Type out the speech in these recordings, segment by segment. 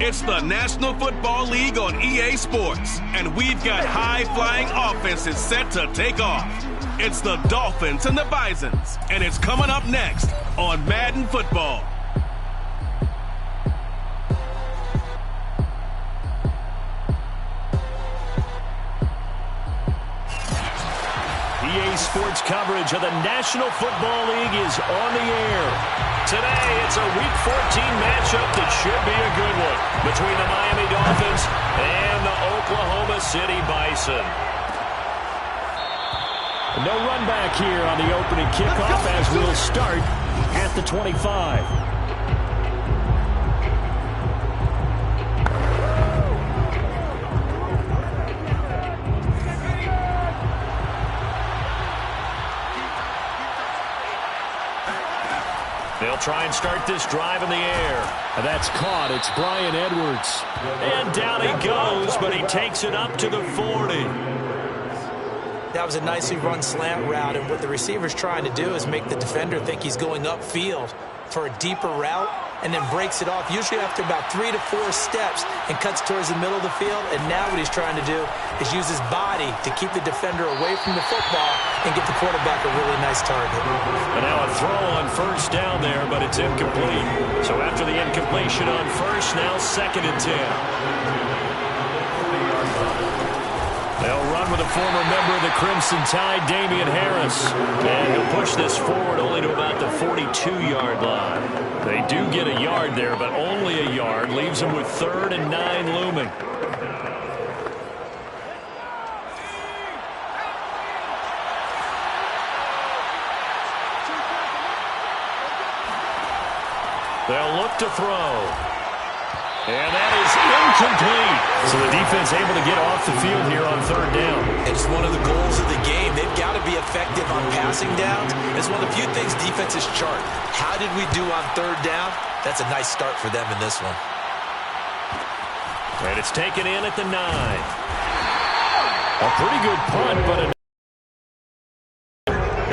It's the National Football League on EA Sports, and we've got high-flying offenses set to take off. It's the Dolphins and the Bisons, and it's coming up next on Madden Football. EA Sports coverage of the National Football League is on the air. Today, it's a Week 14 matchup that should be a good one between the Miami Dolphins and the Oklahoma City Bison. No run back here on the opening kickoff as we'll start at the 25. They'll try and start this drive in the air. That's caught. It's Bryan Edwards. And down he goes, but he takes it up to the 40. That was a nicely run slant route, and what the receiver's trying to do is make the defender think he's going upfield for a deeper route and then breaks it off, usually after about 3 to 4 steps, and cuts towards the middle of the field. And now what he's trying to do is use his body to keep the defender away from the football and get the quarterback a really nice target. And now a throw on first down there, but it's incomplete. So after the incompletion on first, now 2nd and 10. They'll run with a former member of the Crimson Tide, Damian Harris. And he'll push this forward only to about the 42-yard line. They do get a yard there, but only a yard. Leaves them with 3rd and 9 looming. They'll look to throw. And that is incomplete. So the defense able to get off the field here on 3rd down. It's one of the goals of the game. They've got to be effective on passing downs. It's one of the few things defenses chart. How did we do on 3rd down? That's a nice start for them in this one. And it's taken in at the 9. A pretty good punt, but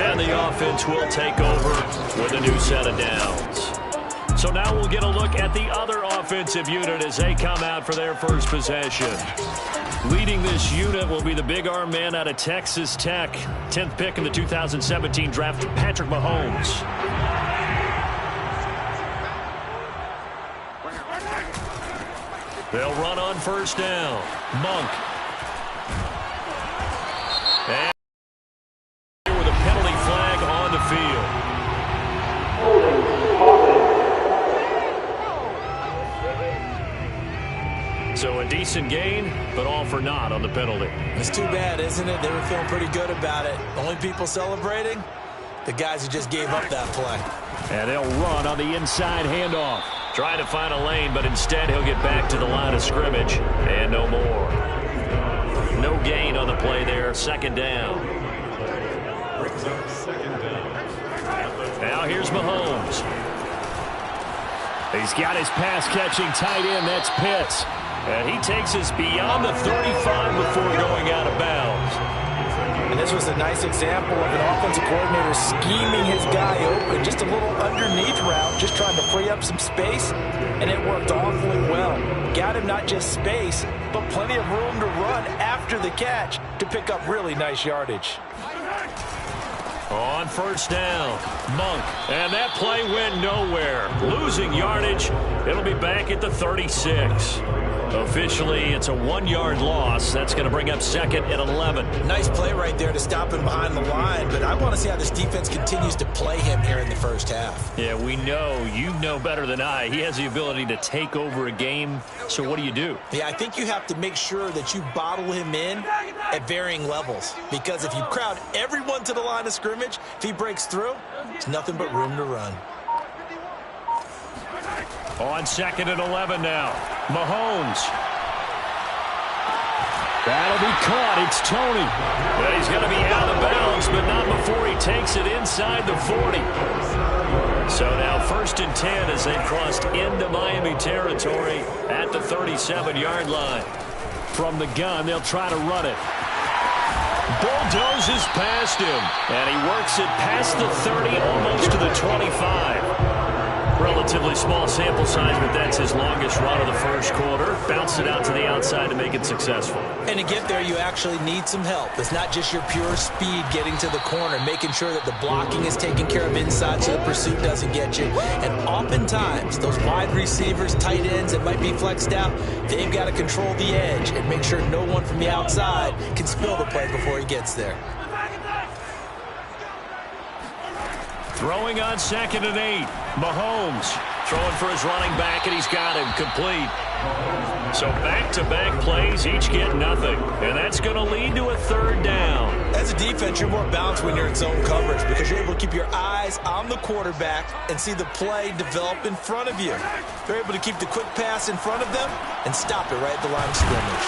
and the offense will take over with a new set of downs. So now we'll get a look at the other offensive unit as they come out for their first possession. Leading this unit will be the big arm man out of Texas Tech. 10th pick in the 2017 draft, Patrick Mahomes. They'll run on first down. Monk. And with a penalty flag on the field. So a decent gain, but all for naught on the penalty. It's too bad, isn't it? They were feeling pretty good about it. Only people celebrating, the guys who just gave up that play. And they'll run on the inside handoff. Trying to find a lane, but instead he'll get back to the line of scrimmage. And no more. No gain on the play there. 2nd down. Now here's Mahomes. He's got his pass-catching tight end. That's Pitts. And he takes us beyond the 35 before going out of bounds. And this was a nice example of an offensive coordinator scheming his guy open. Just a little underneath route, just trying to free up some space. And it worked awfully well. Got him not just space, but plenty of room to run after the catch to pick up really nice yardage. On first down, Monk. And that play went nowhere. Losing yardage. It'll be back at the 36. Officially, it's a 1-yard loss. That's going to bring up 2nd and 11. Nice play right there to stop him behind the line, but I want to see how this defense continues to play him here in the first half. Yeah, we know. You know better than I. He has the ability to take over a game. So what do you do? Yeah, I think you have to make sure that you bottle him in at varying levels, because if you crowd everyone to the line of scrimmage, if he breaks through, it's nothing but room to run. On 2nd and 11 now. Mahomes. That'll be caught. It's Tony. Well, he's going to be out of bounds, but not before he takes it inside the 40. So now 1st and 10 as they've crossed into Miami territory at the 37-yard line. From the gun, they'll try to run it. Bulldozes past him, and he works it past the 30, almost to the 25. relatively small sample size, but that's his longest run of the first quarter. Bounced it out to the outside to make it successful. And to get there, you actually need some help. It's not just your pure speed getting to the corner, making sure that the blocking is taken care of inside so the pursuit doesn't get you. And oftentimes, those wide receivers, tight ends that might be flexed out, they've got to control the edge and make sure no one from the outside can spill the play before he gets there. Throwing on 2nd and 8. Mahomes throwing for his running back, and he's got him complete. So back-to-back plays, each get nothing. And that's going to lead to a 3rd down. As a defense, you're more balanced when you're in zone coverage because you're able to keep your eyes on the quarterback and see the play develop in front of you. You're able to keep the quick pass in front of them and stop it right at the line of scrimmage.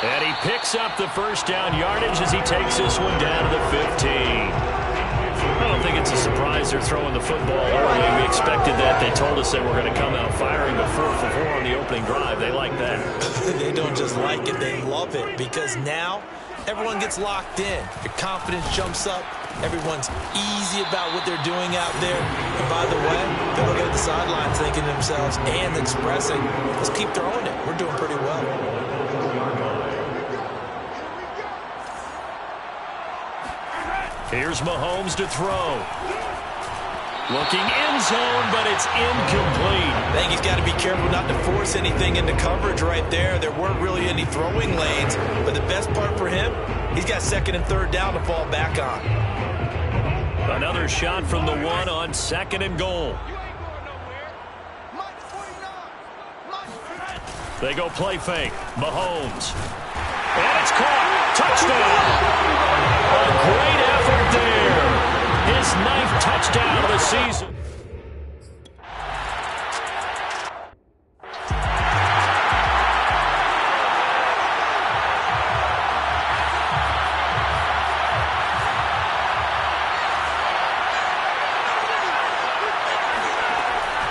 And he picks up the 1st down yardage as he takes this one down to the 15. I don't think it's a surprise they're throwing the football early. We expected that. They told us they were going to come out firing the 4 for 4 on the opening drive. They like that. They don't just like it. They love it because now everyone gets locked in. Your confidence jumps up. Everyone's easy about what they're doing out there. And by the way, they're looking at the sidelines thinking to themselves and expressing, let's keep throwing it. We're doing pretty well. Here's Mahomes to throw. Looking end zone, but it's incomplete. I think he's got to be careful not to force anything into coverage right there. There weren't really any throwing lanes, but the best part for him, he's got 2nd and 3rd down to fall back on. Another shot from the 1 on 2nd and goal. They go play fake. Mahomes. And it's caught. Touchdown. A great effort there. His 9th touchdown of the season.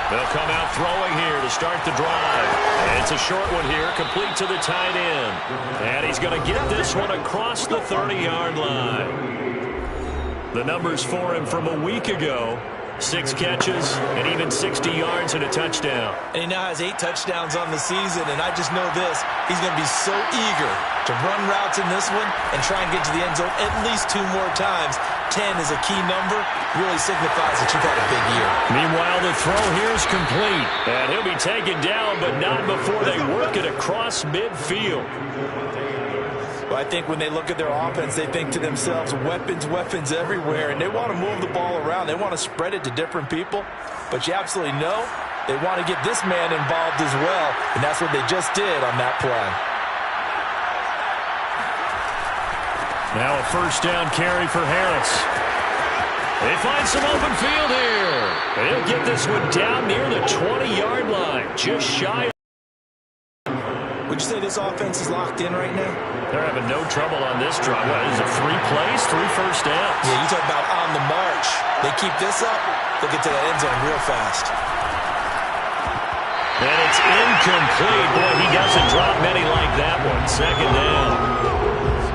They'll come out throwing here to start the drive. And it's a short one here, complete to the tight end. And he's going to get this one across the 30-yard line. The numbers for him from a week ago, 6 catches and even 60 yards and a touchdown. And he now has 8 touchdowns on the season, and I just know this. He's going to be so eager to run routes in this one and try and get to the end zone at least 2 more times. 10 is a key number, really signifies that you've had a big year. Meanwhile, the throw here is complete. And he'll be taken down, but not before they work it across midfield. Well, I think when they look at their offense, they think to themselves, weapons, weapons everywhere, and they want to move the ball around. They want to spread it to different people, but you absolutely know they want to get this man involved as well, and that's what they just did on that play. Now a 1st down carry for Harris. They find some open field here. They'll get this one down near the 20-yard line, just shy. Would you say this offense is locked in right now? They're having no trouble on this drive. What is it, 3 plays, 3 first downs? Yeah, you talk about on the march. They keep this up, they'll get to that end zone real fast. And it's incomplete. Boy, he doesn't drop many like that one. 2nd down.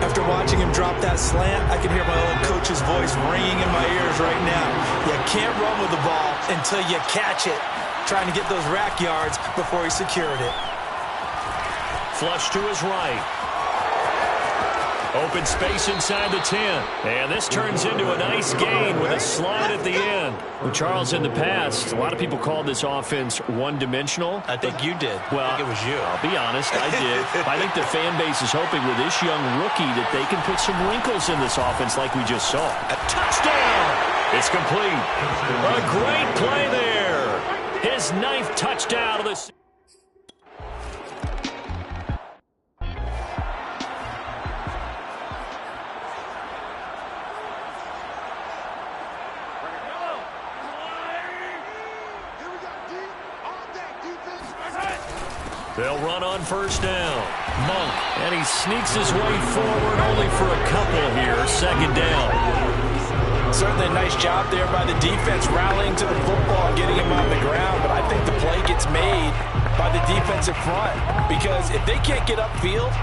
After watching him drop that slant, I can hear my old coach's voice ringing in my ears right now. You can't run with the ball until you catch it. Trying to get those rack yards before he secured it. Flush to his right. Open space inside the 10. And this turns into a nice gain with a slide at the end. Well, Charles, in the past, a lot of people called this offense one-dimensional. I think you did. Well, I think it was you. I'll be honest, I did. I think the fan base is hoping with this young rookie that they can put some wrinkles in this offense like we just saw. A touchdown! It's complete. A great play there. His 9th touchdown of the season. They'll run on 1st down. Monk, and he sneaks his way forward only for a couple here. 2nd down. Certainly a nice job there by the defense rallying to the football and getting him on the ground, but I think the play gets made by the defensive front because if they can't get upfield,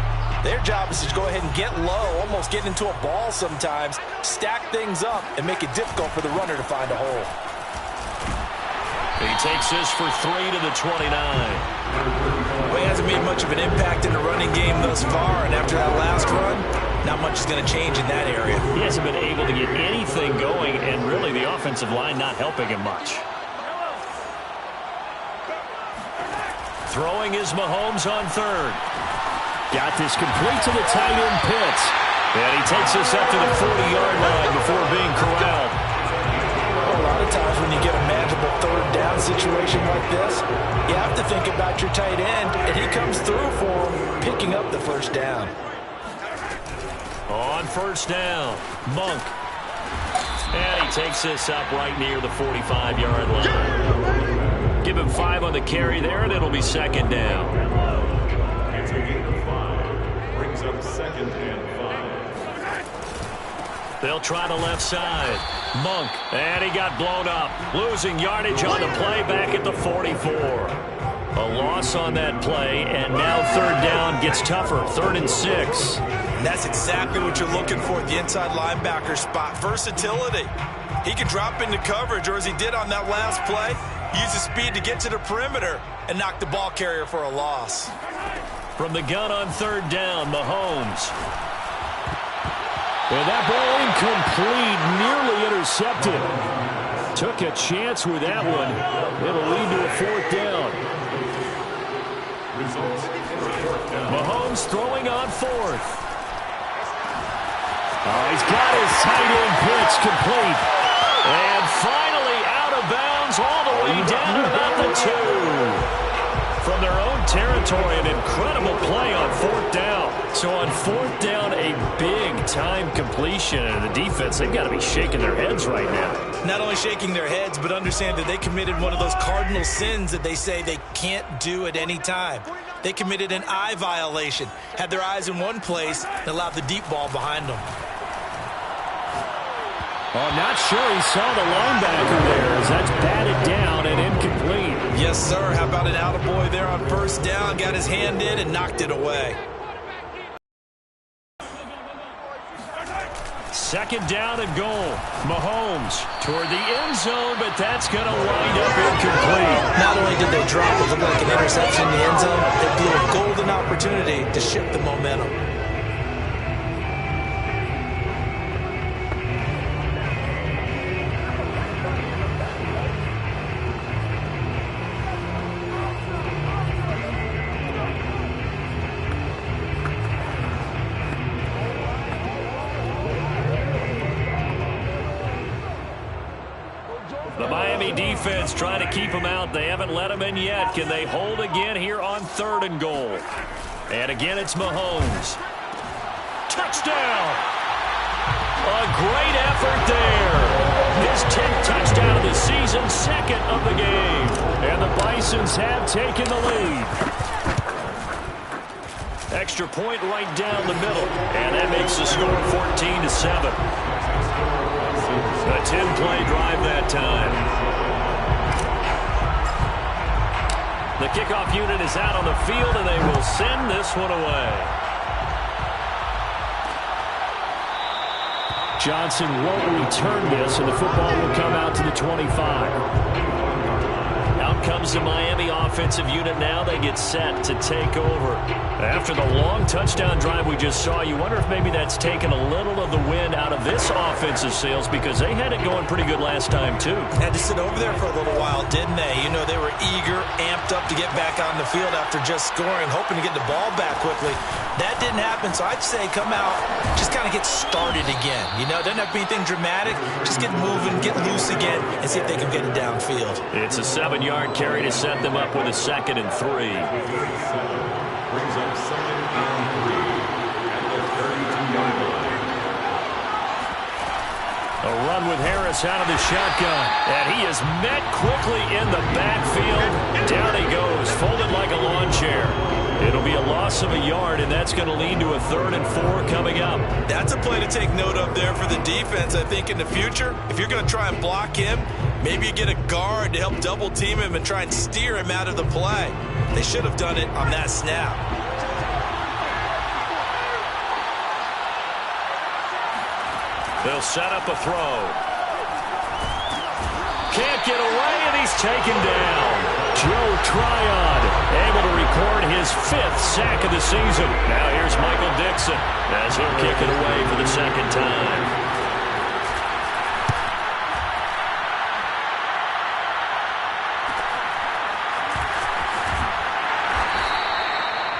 their job is to go ahead and get low, almost get into a ball sometimes, stack things up, and make it difficult for the runner to find a hole. He takes this for 3 to the 29. Well, he hasn't made much of an impact in the running game thus far, and after that last run, not much is going to change in that area. He hasn't been able to get anything going, and really the offensive line not helping him much. Throwing is Mahomes on third. Got this complete to the tight end Pitts. And he takes this up to the 40-yard line before being corralled. Well, a lot of times when you get a manageable third down situation like this, you have to think about your tight end, and he comes through for him, picking up the first down. On first down, Monk. And he takes this up right near the 45-yard line. Give him 5 on the carry there, and it'll be second down. It's a gain of 5. Brings up second and 5. They'll try the left side. Monk, and he got blown up. Losing yardage on the play back at the 44. A loss on that play, and now third down gets tougher. 3rd and 6. And that's exactly what you're looking for at the inside linebacker spot. Versatility. He can drop into coverage, or as he did on that last play, use his speed to get to the perimeter and knock the ball carrier for a loss. From the gun on third down, Mahomes. And that ball incomplete, nearly intercepted. Took a chance with that one. It'll lead to a 4th down. Mahomes throwing on 4th. Oh, he's got his tight end pitch complete. And finally out of bounds all the way down to about the 2. From their own territory, an incredible play on 4th down. So on 4th down, a big-time completion. And the defense, they've got to be shaking their heads right now. Not only shaking their heads, but understand that they committed one of those cardinal sins that they say they can't do at any time. They committed an eye violation, had their eyes in one place, and allowed the deep ball behind them. Oh, I'm not sure he saw the linebacker there as that's batted down and incomplete. Yes, sir. How about an attaboy there on first down? Got his hand in and knocked it away. 2nd down and goal. Mahomes toward the end zone, but that's going to wind up incomplete. Not only did they drop what looked like an interception in the end zone, they blew a golden opportunity to shift the momentum. The Miami defense trying to keep them out. They haven't let them in yet. Can they hold again here on 3rd and goal? And again, it's Mahomes. Touchdown! A great effort there. His 10th touchdown of the season, 2nd of the game. And the Bisons have taken the lead. Extra point right down the middle. And that makes the score 14-7. A 10-play drive that time. The kickoff unit is out on the field, and they will send this one away. Johnson won't return this, and the football will come out to the 25. Out comes the Miami offensive unit now. They get set to take over. After the long touchdown drive we just saw, you wonder if maybe that's taken a little of the wind out of this offensive sails, because they had it going pretty good last time, too. Had to sit over there for a little while, didn't they? You know, they were eager, amped up to get back on the field after just scoring, hoping to get the ball back quickly. That didn't happen, so I'd say come out, just kind of get started again. You know, doesn't have to be anything dramatic. Just get moving, get loose again, and see if they can get it downfield. It's a 7-yard carry to set them up with a 2nd and 3. Brings up 2nd and 3 at the 32-yard line. A run with Harris out of the shotgun, and he is met quickly in the backfield. Down he goes, folded like a lawn chair. It'll be a loss of a yard, and that's going to lead to a 3rd and 4 coming up. That's a play to take note of there for the defense, I think, in the future. If you're going to try and block him, maybe you get a guard to help double-team him and try and steer him out of the play. They should have done it on that snap. They'll set up a throw. Can't make it away, and he's taken down. Joe Tryon able to record his 5th sack of the season. Now here's Michael Dixon as he'll kick it away for the 2nd time.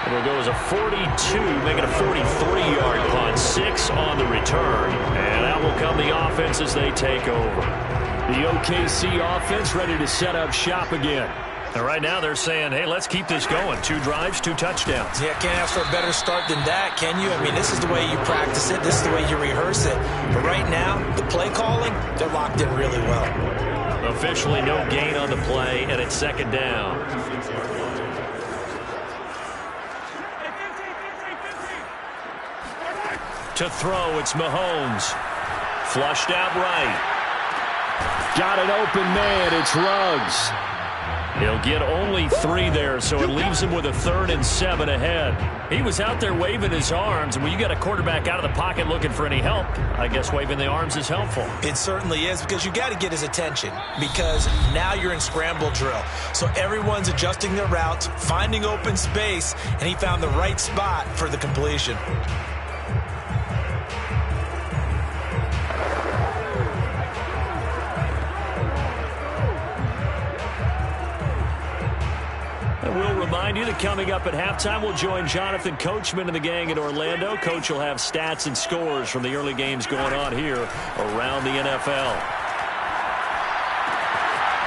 It'll go as a 42, making a 43-yard punt. 6 on the return. And out will come the offense as they take over. The OKC offense ready to set up shop again. And right now they're saying, hey, let's keep this going. 2 drives, 2 touchdowns. Yeah, can't ask for a better start than that, can you? I mean, this is the way you practice it. This is the way you rehearse it. But right now, the play calling, they're locked in really well. Officially no gain on the play, and it's 2nd down. To throw, it's Mahomes. Flushed out right. Got an open man, it's Ruggs. He'll get only 3 there, so it leaves him with a 3rd and 7 ahead. He was out there waving his arms, and when you got a quarterback out of the pocket looking for any help, I guess waving the arms is helpful. It certainly is, because you got to get his attention, because now you're in scramble drill. So everyone's adjusting their routes, finding open space, and he found the right spot for the completion. We'll remind you that coming up at halftime, we'll join Jonathan Coachman and the gang in Orlando. Coach will have stats and scores from the early games going on here around the NFL.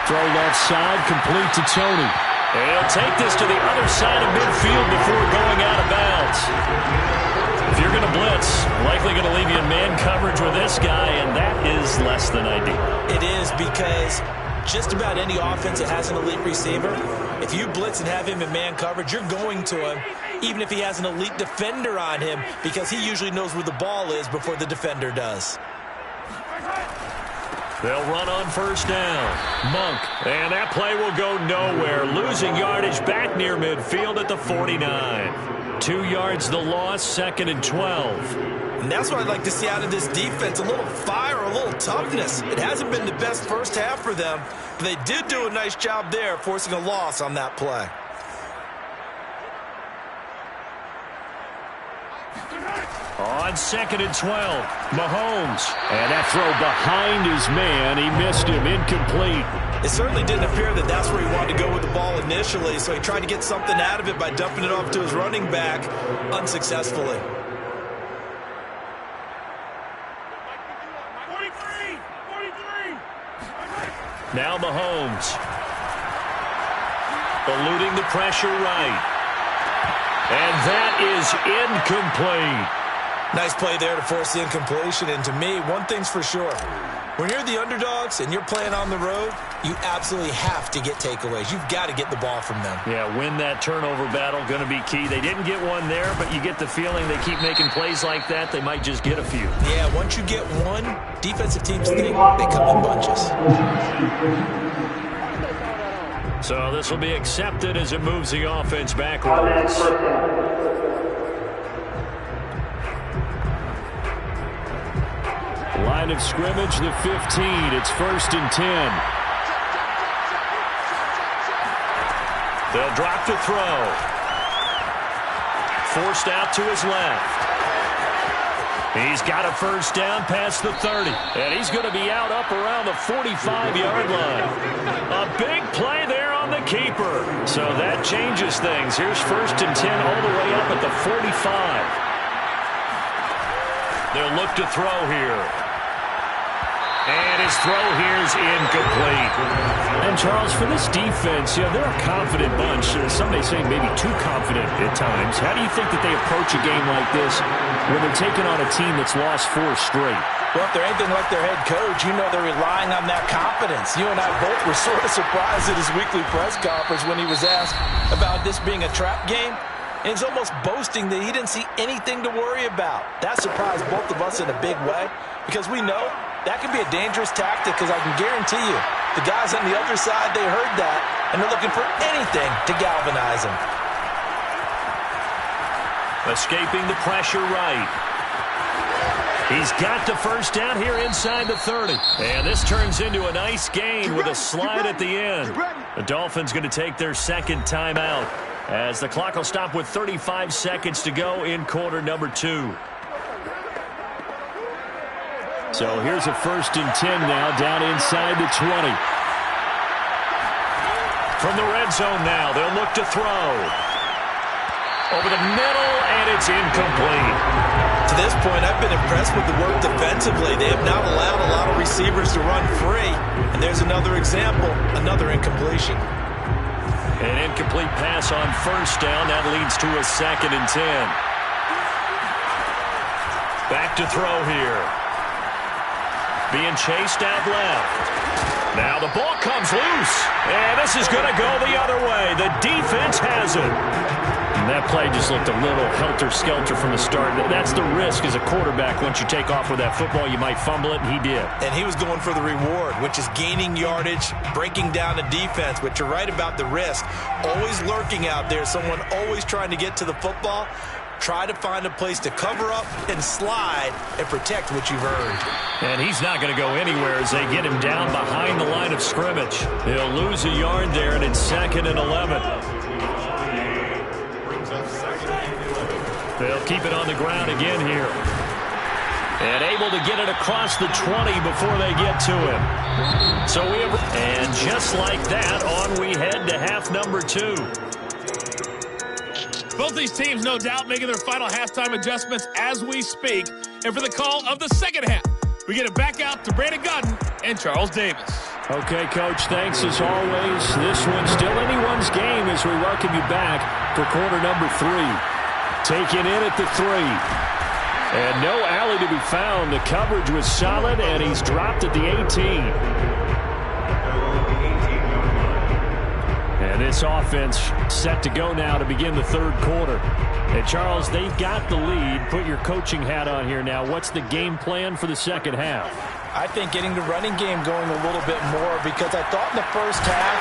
Throw left side, complete to Tony. And he'll take this to the other side of midfield before going out of bounds. If you're going to blitz, likely going to leave you in man coverage with this guy, and that is less than ideal. It is, because just about any offense that has an elite receiver, if you blitz and have him in man coverage, you're going to him, even if he has an elite defender on him, because he usually knows where the ball is before the defender does. They'll run on 1st down. Monk, and that play will go nowhere. Losing yardage back near midfield at the 49. 2 yards the loss, 2nd and 12. And that's what I'd like to see out of this defense, a little fire, a little toughness. It hasn't been the best first half for them, but they did do a nice job there, forcing a loss on that play. On 2nd and 12, Mahomes. And that throw behind his man, he missed him, incomplete. It certainly didn't appear that that's where he wanted to go with the ball initially, so he tried to get something out of it by dumping it off to his running back unsuccessfully. Now Mahomes. Eluding the pressure right. And that is incomplete. Nice play there to force the incompletion. And to me, one thing's for sure. When you're the underdogs and you're playing on the road, you absolutely have to get takeaways. You've got to get the ball from them. Yeah, win that turnover battle, going to be key. They didn't get one there, but you get the feeling they keep making plays like that, they might just get a few. Yeah, once you get one, defensive teams think they come in bunches. So this will be accepted as it moves the offense backwards. Line of scrimmage, the 15. It's 1st and 10. They'll drop to throw. Forced out to his left. He's got a 1st down past the 30. And he's going to be out up around the 45-yard line. A big play there on the keeper. So that changes things. Here's 1st and 10 all the way up at the 45. They'll look to throw here. And his throw here is incomplete. And, Charles, for this defense, they're a confident bunch. Some may say maybe too confident at times. How do you think that they approach a game like this when they're taking on a team that's lost 4 straight? Well, if they're anything like their head coach, they're relying on that confidence. You and I both were sort of surprised at his weekly press conference when he was asked about this being a trap game. And he's almost boasting that he didn't see anything to worry about. That surprised both of us in a big way, because we know that can be a dangerous tactic, because I can guarantee you the guys on the other side, they heard that, and they're looking for anything to galvanize them. Escaping the pressure right. He's got the first down here inside the 30. And this turns into a nice gain with a slide at the end. The Dolphins going to take their second timeout as the clock will stop with 35 seconds to go in quarter number 2. So here's a 1st and 10 now down inside the 20. From the red zone now, they'll look to throw. Over the middle, and it's incomplete. To this point, I've been impressed with the work defensively. They have not allowed a lot of receivers to run free. And there's another example, another incompletion. An incomplete pass on 1st down. That leads to a 2nd and 10. Back to throw here. Being chased out left. Now the ball comes loose. And this is going to go the other way. The defense has it. And that play just looked a little helter-skelter from the start. That's the risk as a quarterback. Once you take off with that football, you might fumble it, and he did. And he was going for the reward, which is gaining yardage, breaking down the defense. But you're right about the risk. Always lurking out there, someone always trying to get to the football. Try to find a place to cover up and slide and protect what you've earned. And he's not going to go anywhere as they get him down behind the line of scrimmage. He'll lose a yard there, and it's 2nd and 11. They'll keep it on the ground again here. And able to get it across the 20 before they get to him. So we have, and just like that, on we head to half number 2. Both these teams, no doubt, making their final halftime adjustments as we speak. And for the call of the second half, we get it back out to Brandon Godden and Charles Davis. Okay, Coach, thanks as always. This one's still anyone's game as we welcome you back for quarter number 3. Taken in at the 3. And no alley to be found. The coverage was solid, and he's dropped at the 18. And this offense set to go now to begin the 3rd quarter. And, Charles, they've got the lead. Put your coaching hat on here now. What's the game plan for the second half? I think getting the running game going a little bit more because I thought in the first half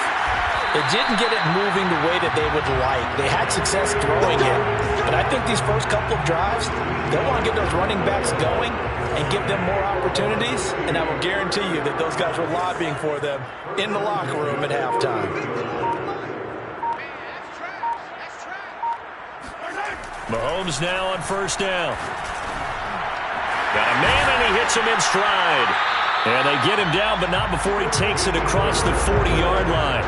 they didn't get it moving the way that they would like. They had success throwing it. But I think these first couple of drives, they'll want to get those running backs going and give them more opportunities. And I will guarantee you that those guys were lobbying for them in the locker room at halftime. Mahomes now on 1st down. Got a man, and he hits him in stride. And they get him down, but not before he takes it across the 40-yard line.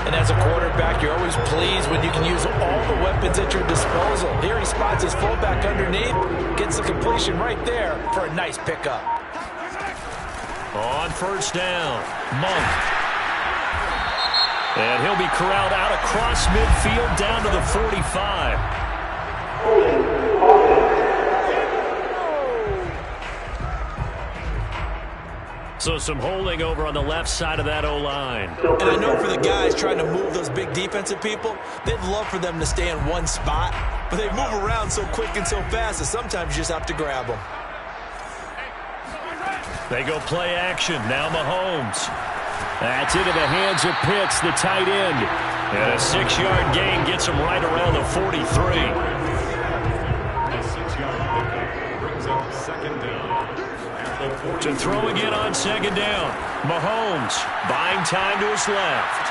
And as a quarterback, you're always pleased when you can use all the weapons at your disposal. Here he spots his fullback underneath, gets the completion right there for a nice pickup. On 1st down, Monk. And he'll be corralled out across midfield down to the 45. So some holding over on the left side of that O-line. And I know for the guys trying to move those big defensive people, they'd love for them to stay in one spot, but they move around so quick and so fast that sometimes you just have to grab them. They go play action. Now Mahomes. That's into the hands of Pitts, the tight end. And a 6-yard gain gets him right around the 43. A 6-yard pickup brings up 2nd down. To throw again on 2nd down. Mahomes buying time to his left.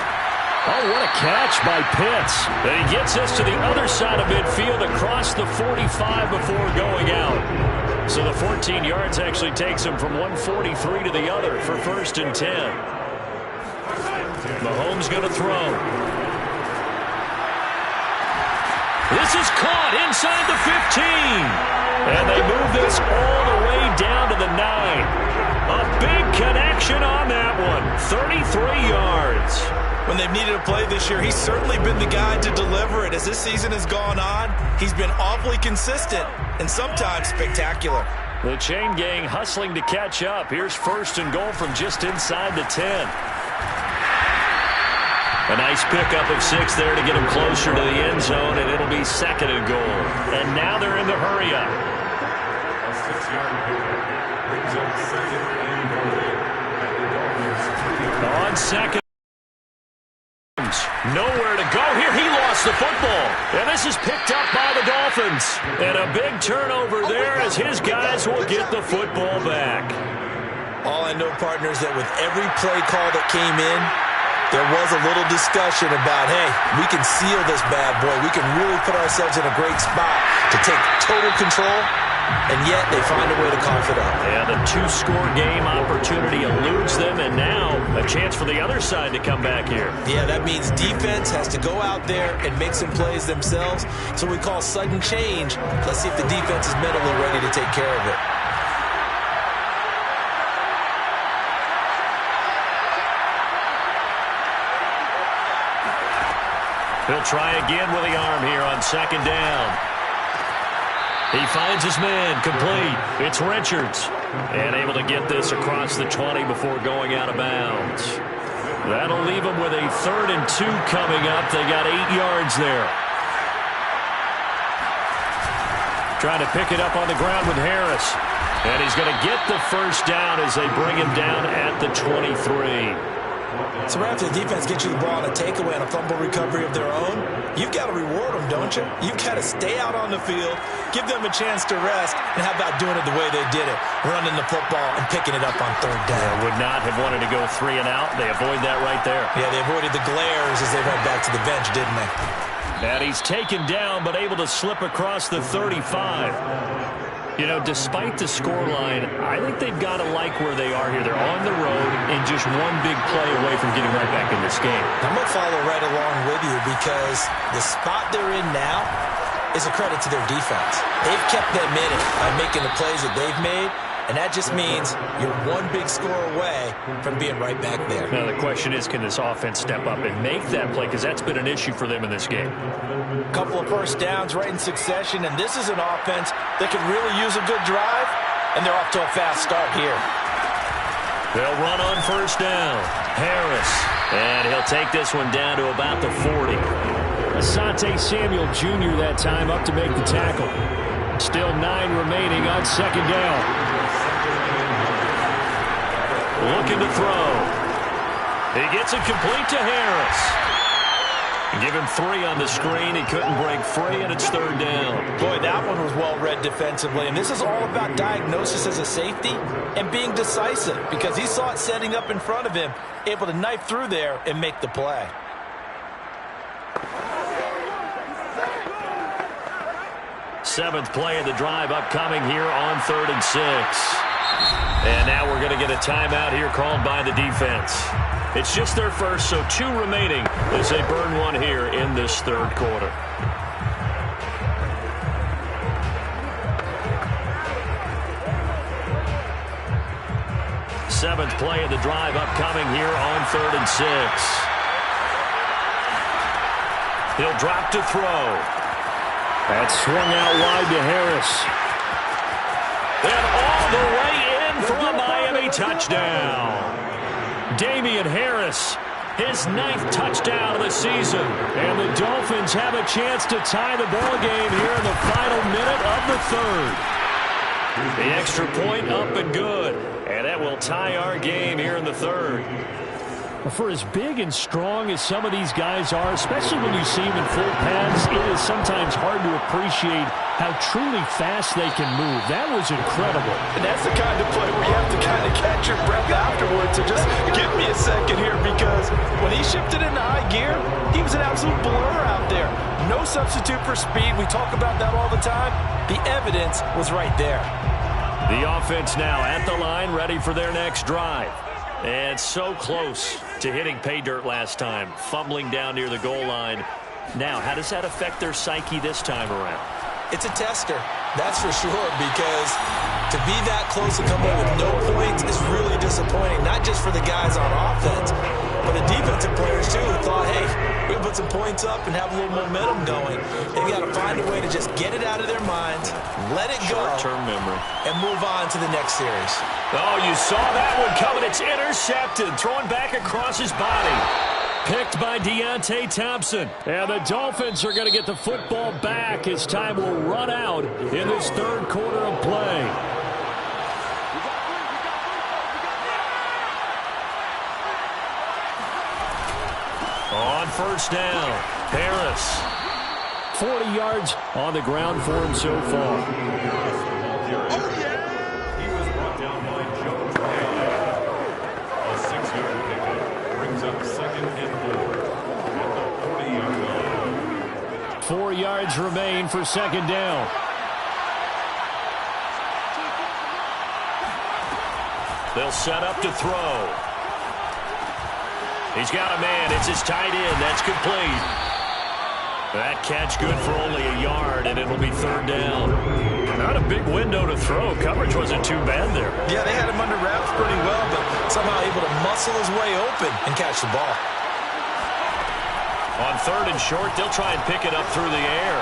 Oh, what a catch by Pitts. And he gets us to the other side of midfield across the 45 before going out. So the 14 yards actually takes him from 143 to the other for 1st and 10. Mahomes going to throw. This is caught inside the 15. And they move this all the way down to the 9. A big connection on that one. 33 yards. When they've needed a play this year, he's certainly been the guy to deliver it. As this season has gone on, he's been awfully consistent and sometimes spectacular. The chain gang hustling to catch up. Here's 1st and goal from just inside the 10. A nice pickup of 6 there to get him closer to the end zone, and it'll be 2nd and goal. And now they're in the hurry-up. A 6-yard pickup brings up 2nd and goal. On 2nd. Nowhere to go here. He lost the football. And this is picked up by the Dolphins. And a big turnover there as his guys will get the football back. All I know, partners, that with every play call that came in, there was a little discussion about, hey, we can seal this bad boy. We can really put ourselves in a great spot to take total control, and yet they find a way to cough it up. Yeah, the 2-score game opportunity eludes them, and now a chance for the other side to come back here. Yeah, that means defense has to go out there and make some plays themselves. So we call sudden change. Let's see if the defense is mentally ready to take care of it. He'll try again with the arm here on second down. He finds his man, complete. It's Richards. And able to get this across the 20 before going out of bounds. That'll leave him with a 3rd and 2 coming up. They got 8 yards there. Trying to pick it up on the ground with Harris. And he's going to get the first down as they bring him down at the 23. So right after the defense gets you the ball on a takeaway and a fumble recovery of their own, you've got to reward them, don't you? You've got to stay out on the field, give them a chance to rest, and how about doing it the way they did it, running the football and picking it up on 3rd down. Yeah, would not have wanted to go 3 and out. They avoid that right there. Yeah, they avoided the glares as they went back to the bench, didn't they? And he's taken down but able to slip across the 35. You know, despite the scoreline, I think they've got to like where they are here. They're on the road and just one big play away from getting right back in this game. I'm going to follow right along with you because the spot they're in now is a credit to their defense. They've kept them in it by making the plays that they've made, and that just means you're one big score away from being right back there. Now, the question is, can this offense step up and make that play? Because that's been an issue for them in this game. A couple of first downs right in succession, and this is an offense that can really use a good drive, and they're off to a fast start here. They'll run on first down. Harris, and he'll take this one down to about the 40. Asante Samuel Jr. that time up to make the tackle. Still 9 remaining on second down. Looking to throw. He gets it complete to Harris. Give him 3 on the screen. He couldn't break free, and it's 3rd down. Boy, that one was well read defensively. And this is all about diagnosis as a safety and being decisive because he saw it setting up in front of him, able to knife through there and make the play. Seventh play of the drive upcoming here on 3rd and 6. And now we're going to get a timeout here called by the defense. It's just their first, so 2 remaining as they burn one here in this 3rd quarter. Seventh play of the drive upcoming here on 3rd and 6. He'll drop to throw. That swung out wide to Harris. And all the way in for a Miami touchdown. Damian Harris, his 9th touchdown of the season. And the Dolphins have a chance to tie the ball game here in the final minute of the 3rd. The extra point up and good. And that will tie our game here in the 3rd. For as big and strong as some of these guys are, especially when you see them in full pads, it is sometimes hard to appreciate how truly fast they can move. That was incredible. And that's the kind of play where you have to kind of catch your breath afterwards. So just give me a second here because when he shifted into high gear, he was an absolute blur out there. No substitute for speed. We talk about that all the time. The evidence was right there. The offense now at the line, ready for their next drive. And so close to hitting pay dirt last time, fumbling down near the goal line. Now, how does that affect their psyche this time around? It's a tester, that's for sure, because to be that close and come away with no points is really disappointing, not just for the guys on offense, but the defensive players, too, who thought, hey, we can put some points up and have a little momentum going. They've got to find a way to just get it out of their minds, let it go, short-term memory, and move on to the next series. Oh, you saw that one coming. It's intercepted, thrown back across his body. Picked by Deontay Thompson. And the Dolphins are going to get the football back as time will run out in this 3rd quarter of play. On first down, Harris 40 yards on the ground for him so far. He was brought down by Joe Trey. A 6-yard pickup brings up 2nd and 4 at the 40-yard line. 4 yards remain for 2nd down. They'll set up to throw. He's got a man. It's his tight end. That's complete. That catch good for only a yard, and it'll be 3rd down. Not a big window to throw. Coverage wasn't too bad there. Yeah, they had him under wraps pretty well, but somehow able to muscle his way open and catch the ball. On 3rd and short, they'll try and pick it up through the air.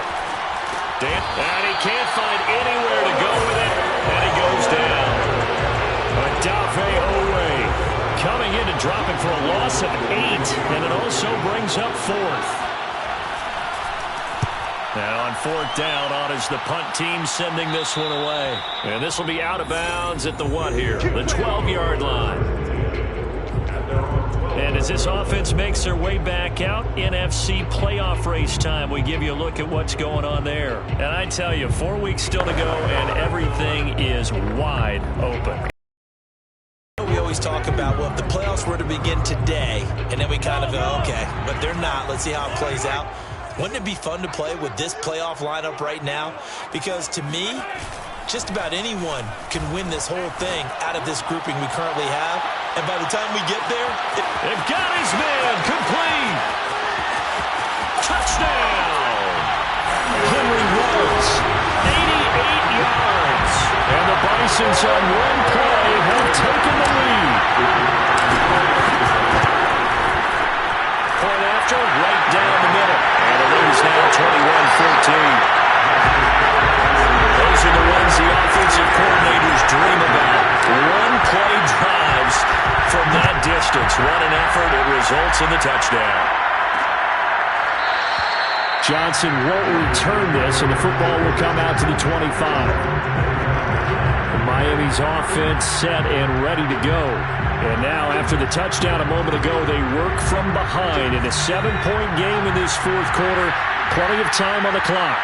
And he can't find anywhere to go with it, and he goes down. Odafe Owe coming in and dropping for a loss of 8, and it also brings up 4th. And on 4th down, on is the punt team sending this one away. And this will be out of bounds at the what here? The 12-yard line. And as this offense makes their way back out, NFC playoff race time, we give you a look at what's going on there. And I tell you, 4 weeks still to go, and everything is wide open. We always talk about, well, if the playoffs were to begin today, and then we kind of go, okay, but they're not. Let's see how it plays out. Wouldn't it be fun to play with this playoff lineup right now? Because to me, just about anyone can win this whole thing out of this grouping we currently have. And by the time we get there, they've got his man complete. Touchdown. Henry Ruggs, 88 yards. And the Bisons on one play have taken the lead. Point after, right down the middle. And it is now 21-14. Those are the ones the offensive coordinators dream about. One-play drives from that distance. What an effort. It results in the touchdown. Johnson won't return this, and the football will come out to the 25. Miami's offense set and ready to go. And now, after the touchdown a moment ago, they work from behind in a 7-point game in this 4th quarter. Plenty of time on the clock.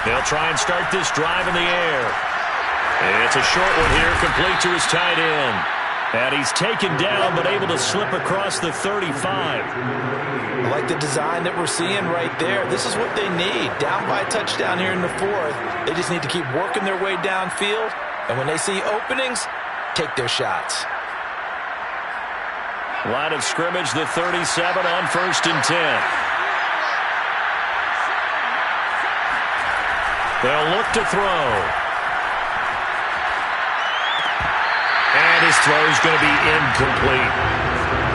They'll try and start this drive in the air. And it's a short one here, complete to his tight end. And he's taken down, but able to slip across the 35. I like the design that we're seeing right there. This is what they need. Down by a touchdown here in the 4th. They just need to keep working their way downfield. And when they see openings, take their shots. Line of scrimmage, the 37 on 1st and 10. They'll look to throw. And his throw is going to be incomplete.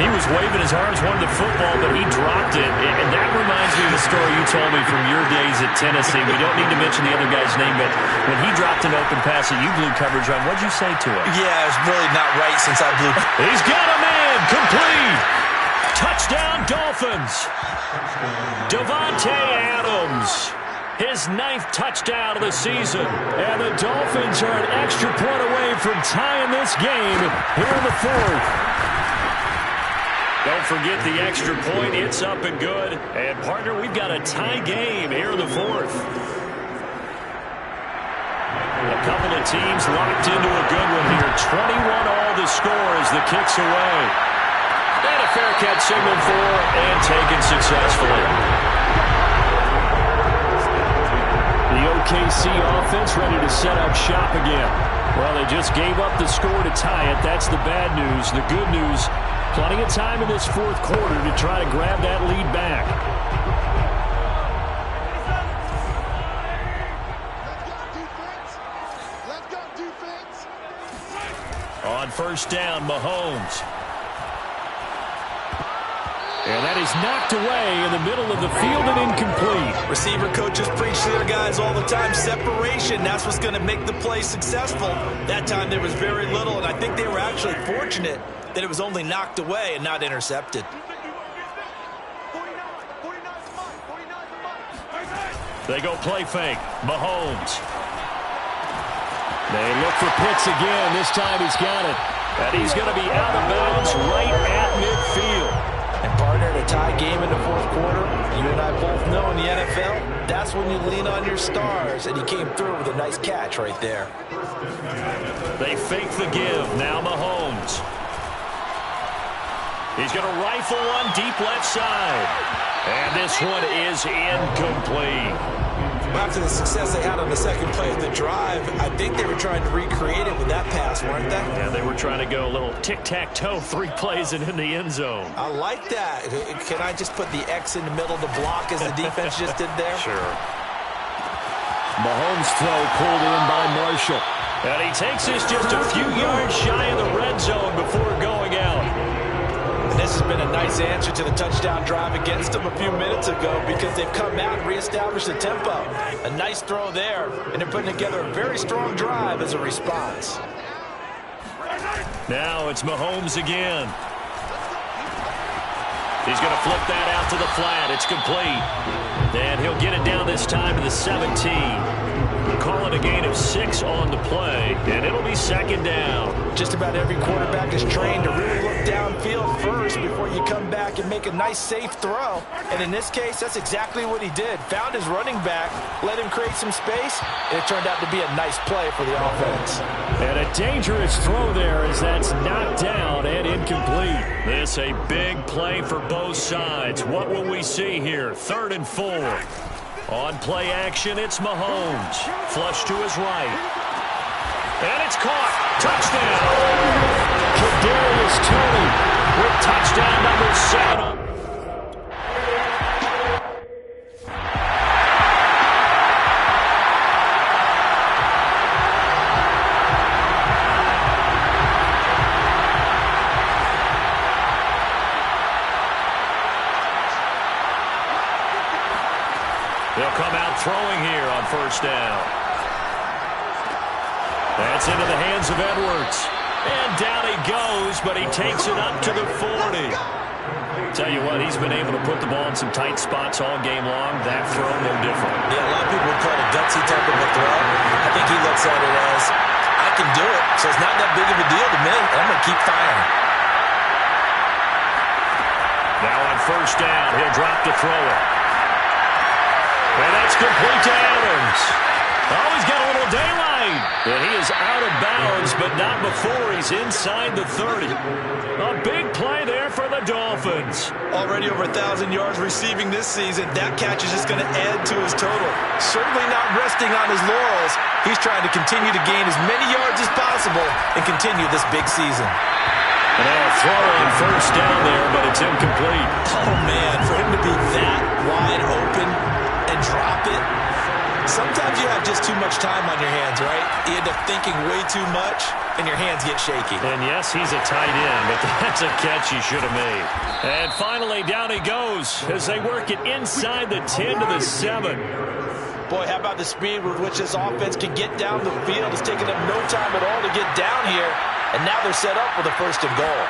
He was waving his arms, wanted the football, but he dropped it. And that reminds me of the story you told me from your days at Tennessee. We don't need to mention the other guy's name, but when he dropped an open pass that you blew coverage on, what'd you say to him? Yeah, it's really not right since I blew. He's got a man, complete. Touchdown, Dolphins. Davante Adams. His 9th touchdown of the season. And the Dolphins are an extra point away from tying this game here in the 4th. Don't forget the extra point. It's up and good. And, partner, we've got a tie game here in the 4th. A couple of teams locked into a good one here. 21-all the score as the kick's away. And a fair catch signaled for and taken successfully. The OKC offense ready to set up shop again. Well, they just gave up the score to tie it. That's the bad news. The good news, plenty of time in this 4th quarter to try to grab that lead back. Let's go defense. On 1st down, Mahomes. And that is knocked away in the middle of the field and incomplete. Receiver coaches preach to their guys all the time. Separation, that's what's going to make the play successful. That time there was very little, and I think they were actually fortunate that it was only knocked away and not intercepted. They go play fake. Mahomes. They look for Pitts again. This time he's got it. And he's going to be out of bounds right at midfield. And Partner, in a tie game in the fourth quarter, you and I both know in the NFL, that's when you lean on your stars, and he came through with a nice catch right there. They fake the give. Now Mahomes. He's going to rifle one deep left side. And this one is incomplete. After the success they had on the second play of the drive, I think they were trying to recreate it with that pass, weren't they? Yeah, they were trying to go a little tic-tac-toe, 3 plays and in the end zone. I like that. Can I just put the X in the middle of the block as the defense just did there? Sure. Mahomes' throw pulled in by Marshall. And he takes this just a few yards shy of the red zone before going out. And this has been a nice answer to the touchdown drive against them a few minutes ago because they've come out and reestablished the tempo. A nice throw there, and they're putting together a very strong drive as a response. Now it's Mahomes again. He's going to flip that out to the flat. It's complete. And he'll get it down this time to the 17. Call it a gain of 6 on the play, and it'll be second down. Just about every quarterback is trained to really look downfield first before you come back and make a nice, safe throw. And in this case, that's exactly what he did. Found his running back, let him create some space, and it turned out to be a nice play for the offense. And a dangerous throw there as that's knocked down and incomplete. This a big play for both sides. What will we see here? 3rd and 4. On play action, it's Mahomes. Flush to his right. And it's caught. Touchdown. Kadarius Toney with touchdown number 7. They'll come out throwing here on 1st down. That's into the hands of Edwards. And down he goes, but he takes it up to the 40. Tell you what, he's been able to put the ball in some tight spots all game long. That throw, no different. Yeah, a lot of people would call it a gutsy type of a throw. I think he looks at it as, I can do it, so it's not that big of a deal to me. I'm going to keep firing. Now on 1st down, he'll drop to throw it. And that's complete to Adams. Oh, he's got a little daylight. And he is out of bounds, but not before he's inside the 30. A big play there for the Dolphins. Already over 1,000 yards receiving this season. That catch is just going to add to his total. Certainly not resting on his laurels. He's trying to continue to gain as many yards as possible and continue this big season. And a throw on 1st down there, but it's incomplete. Oh, man, for him to be that wide open and drop it. Sometimes you have just too much time on your hands, right? You end up thinking way too much, and your hands get shaky. And yes, he's a tight end, but that's a catch he should have made. And finally, down he goes as they work it inside the 10 to the 7. Boy, how about the speed with which this offense can get down the field? It's taken them no time at all to get down here, and now they're set up with a 1st and goal.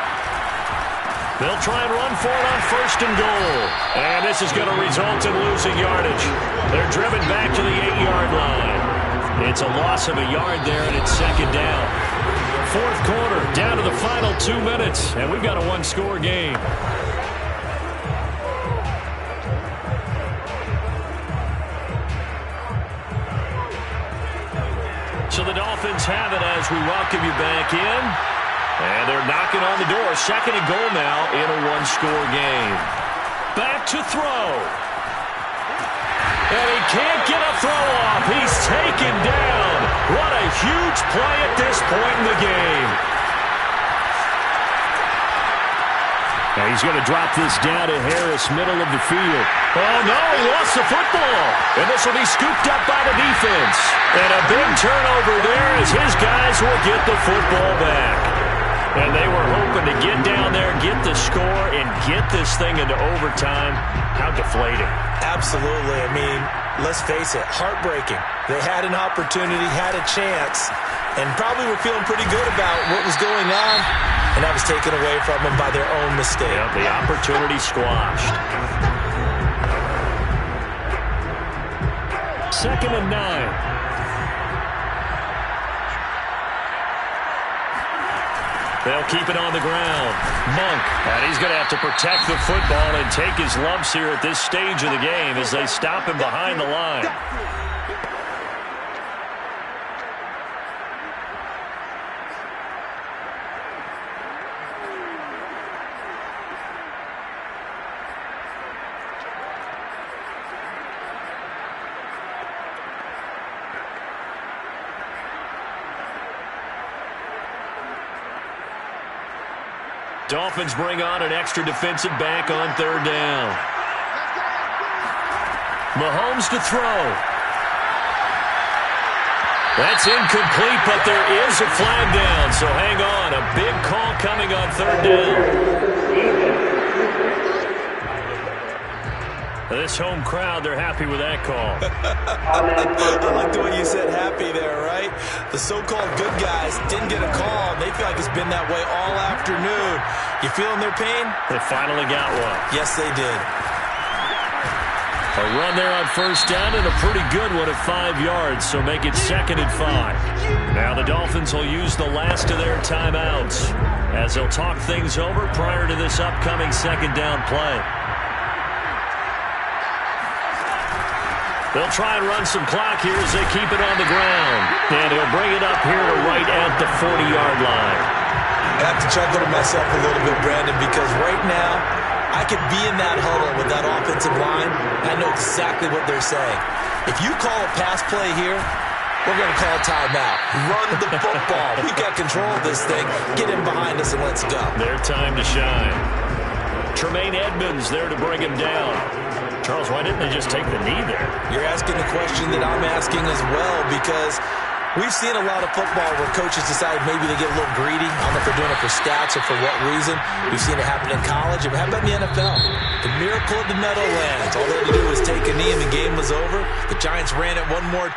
They'll try and run for it on 1st and goal. And this is going to result in losing yardage. They're driven back to the 8-yard line. It's a loss of a yard there, and it's 2nd down. 4th quarter, down to the final 2 minutes, and we've got a 1-score game. So the Dolphins have it as we welcome you back in. And they're knocking on the door. 2nd and goal now in a 1-score game. Back to throw. And he can't get a throw off. He's taken down. What a huge play at this point in the game. Now he's going to drop this down to Harris, middle of the field. Oh, no, he lost the football. And this will be scooped up by the defense. And a big turnover there as his guys will get the football back. And they were hoping to get down there, get the score, and get this thing into overtime. How deflating. Absolutely. I mean, let's face it, heartbreaking. They had an opportunity, had a chance, and probably were feeling pretty good about what was going on, and that was taken away from them by their own mistake. Yep, the opportunity squashed. 2nd and 9. They'll keep it on the ground. Monk, and he's going to have to protect the football and take his lumps here at this stage of the game as they stop him behind the line. Dolphins bring on an extra defensive back on third down. Mahomes to throw. That's incomplete, but there is a flag down, so hang on. A big call coming on third down. This home crowd, they're happy with that call. I like the way you said happy there, right? The so-called good guys didn't get a call. They feel like it's been that way all afternoon. You feeling their pain? They finally got one. Yes, they did. A run there on first down and a pretty good one at 5 yards, so make it 2nd and 5. Now the Dolphins will use the last of their timeouts as they'll talk things over prior to this upcoming second down play. They'll try and run some clock here as they keep it on the ground. And he'll bring it up here to right at the 40-yard line. I have to chuckle to myself a little bit, Brandon, because right now I could be in that huddle with that offensive line, and I know exactly what they're saying. If you call a pass play here, we're going to call a timeout. Run the football. We've got control of this thing. Get in behind us and let's go. Their time to shine. Tremaine Edmonds there to bring him down. Charles, why didn't they just take the knee there? You're asking the question that I'm asking as well, because we've seen a lot of football where coaches decide maybe they get a little greedy. I don't know if they're doing it for stats or for what reason. We've seen it happen in college. But how about in the NFL? The miracle of the Meadowlands. All they had to do was take a knee and the game was over. The Giants ran it one more